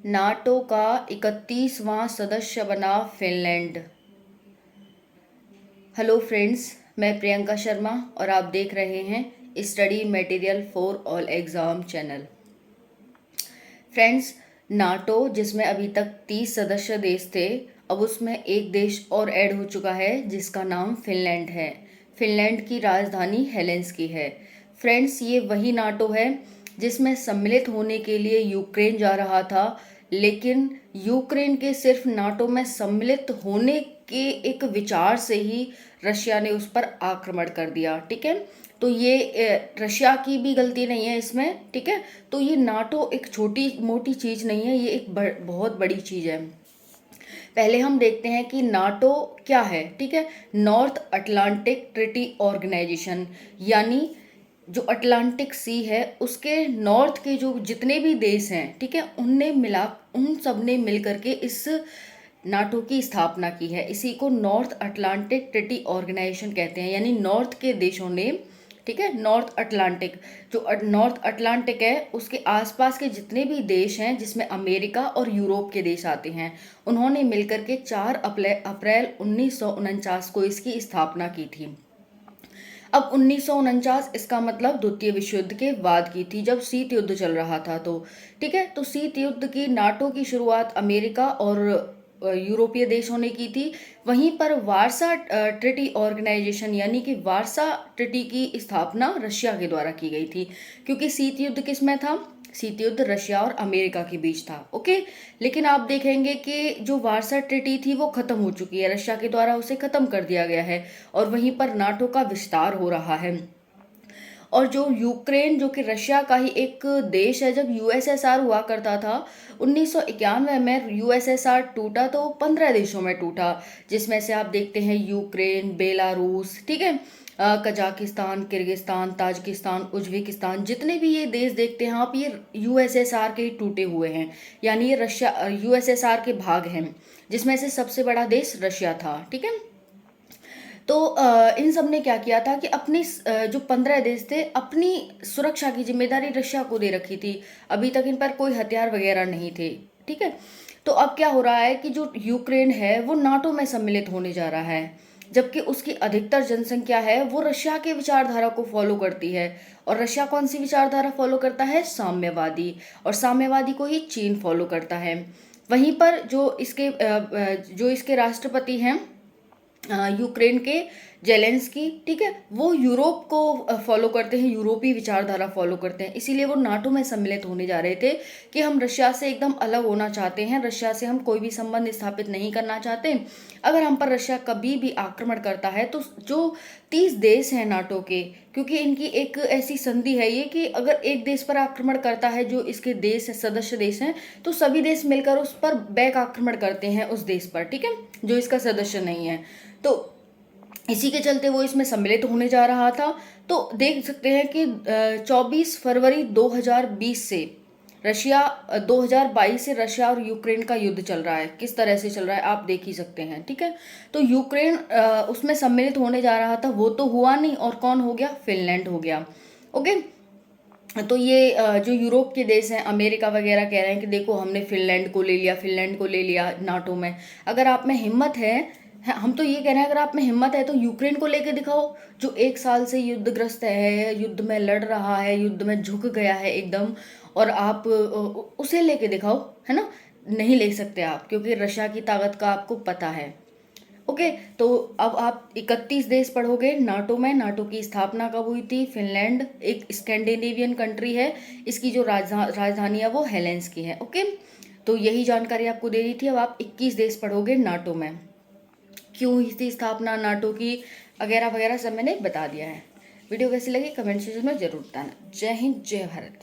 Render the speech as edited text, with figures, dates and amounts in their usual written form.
NATO का 31वां सदस्य बना फिनलैंड। हेलो फ्रेंड्स, मैं प्रियंका शर्मा और आप देख रहे हैं study material for all exam channel. Friends, NATO जिसमें अभी तक 30 सदस्य देश थे, अब उसमें एक देश और ऐड हो चुका है जिसका नाम फिनलैंड है। फिनलैंड की राजधानी हेलेंसिकी है। फ्रेंड्स, ये वही नाटो है जिसमें सम्मिलित होने के लिए यूक्रेन जा रहा था, लेकिन यूक्रेन के सिर्फ नाटो में सम्मिलित होने के एक विचार से ही रशिया ने उस पर आक्रमण कर दिया। ठीक है, तो ये रशिया की भी गलती नहीं है इसमें। ठीक है, तो ये नाटो एक छोटी मोटी चीज़ नहीं है, ये एक बहुत बड़ी चीज़ है। पहले हम देखते हैं कि नाटो क्या है। ठीक है, नॉर्थ अटलांटिक ट्रीटी ऑर्गेनाइजेशन, यानी जो अटलांटिक सी है उसके नॉर्थ के जो जितने भी देश हैं, ठीक है, उन सब ने मिल करके इस नाटो की स्थापना की है। इसी को नॉर्थ अटलांटिक ट्रीटी ऑर्गेनाइजेशन कहते हैं, यानी नॉर्थ के देशों ने, ठीक है, नॉर्थ अटलांटिक, जो नॉर्थ अटलांटिक है उसके आसपास के जितने भी देश हैं जिसमें अमेरिका और यूरोप के देश आते हैं, उन्होंने मिलकर के 4 अप्रैल 1949 को इसकी स्थापना की थी। अब 1949 इसका मतलब द्वितीय विश्व युद्ध के बाद की थी, जब शीत युद्ध चल रहा था। तो ठीक है, तो शीत युद्ध की नाटो की शुरुआत अमेरिका और यूरोपीय देशों ने की थी। वहीं पर वारसा ट्रीटी ऑर्गेनाइजेशन यानी कि वारसा ट्रीटी की स्थापना रशिया के द्वारा की गई थी, क्योंकि शीत युद्ध किस में था? शीत युद्ध रशिया और अमेरिका के बीच था। ओके, लेकिन आप देखेंगे कि जो वारसा ट्रीटी थी वो खत्म हो चुकी है, रशिया के द्वारा उसे खत्म कर दिया गया है और वहीं पर नाटो का विस्तार हो रहा है। और जो यूक्रेन, जो कि रशिया का ही एक देश है, जब यूएसएसआर हुआ करता था 1991 में यूएसएसआर टूटा तो 15 देशों में टूटा, जिसमें से आप देखते हैं यूक्रेन, बेलारूस, ठीक है, कजाकिस्तान, किर्गिस्तान, ताजिकिस्तान, उज्बेकिस्तान, जितने भी ये देश देखते हैं आप, ये यूएसएसआर के टूटे हुए हैं, यानी ये रशिया यूएसएसआर के भाग हैं, जिसमें से सबसे बड़ा देश रशिया था। ठीक है, तो इन सब ने क्या किया था कि अपनी जो 15 देश थे, अपनी सुरक्षा की जिम्मेदारी रशिया को दे रखी थी। अभी तक इन पर कोई हथियार वगैरह नहीं थे। ठीक है, तो अब क्या हो रहा है कि जो यूक्रेन है वो नाटो में सम्मिलित होने जा रहा है, जबकि उसकी अधिकतर जनसंख्या है वो रशिया के विचारधारा को फॉलो करती है। और रशिया कौन सी विचारधारा फॉलो करता है? साम्यवादी, और साम्यवादी को ही चीन फॉलो करता है। वहीं पर जो इसके राष्ट्रपति हैं यूक्रेन के, जेलेंस्की, ठीक है, वो यूरोप को फॉलो करते हैं, यूरोपीय विचारधारा फॉलो करते हैं। इसीलिए वो नाटो में सम्मिलित होने जा रहे थे कि हम रशिया से एकदम अलग होना चाहते हैं, रशिया से हम कोई भी संबंध स्थापित नहीं करना चाहते। अगर हम पर रशिया कभी भी आक्रमण करता है तो जो 30 देश हैं नाटो के, क्योंकि इनकी एक ऐसी संधि है ये कि अगर एक देश पर आक्रमण करता है जो इसके देश सदस्य देश हैं, तो सभी देश मिलकर उस पर बैक आक्रमण करते हैं उस देश पर, ठीक है, जो इसका सदस्य नहीं है। तो इसी के चलते वो इसमें सम्मिलित होने जा रहा था। तो देख सकते हैं कि 24 फरवरी 2020 से 2022 से रशिया और यूक्रेन का युद्ध चल रहा है। किस तरह से चल रहा है आप देख ही सकते हैं। ठीक है, तो यूक्रेन उसमें सम्मिलित होने जा रहा था, वो तो हुआ नहीं, और कौन हो गया? फिनलैंड हो गया। ओके, तो ये जो यूरोप के देश हैं, अमेरिका वगैरह कह रहे हैं कि देखो हमने फिनलैंड को ले लिया, फिनलैंड को ले लिया नाटो में। अगर आप में हिम्मत है, हम तो ये कह रहे हैं, अगर आप में हिम्मत है तो यूक्रेन को लेके दिखाओ, जो 1 साल से युद्धग्रस्त है, युद्ध में लड़ रहा है, युद्ध में झुक गया है एकदम, और आप उसे लेके दिखाओ, है ना? नहीं ले सकते आप, क्योंकि रशिया की ताकत का आपको पता है। ओके, तो अब आप 31 देश पढ़ोगे नाटो में। नाटो की स्थापना कब हुई थी? फिनलैंड एक स्कैंडिनेवियन कंट्री है, इसकी जो राजधानी है वो हेलेंसिकी है। ओके, तो यही जानकारी आपको दे दी थी। अब आप 21 देश पढ़ोगे नाटो में, क्यों हुई थी स्थापना नाटो की, वगैरह वगैरह सब मैंने बता दिया है। वीडियो कैसी लगी कमेंट सेक्शन में जरूर बताना। जय हिंद, जय भारत।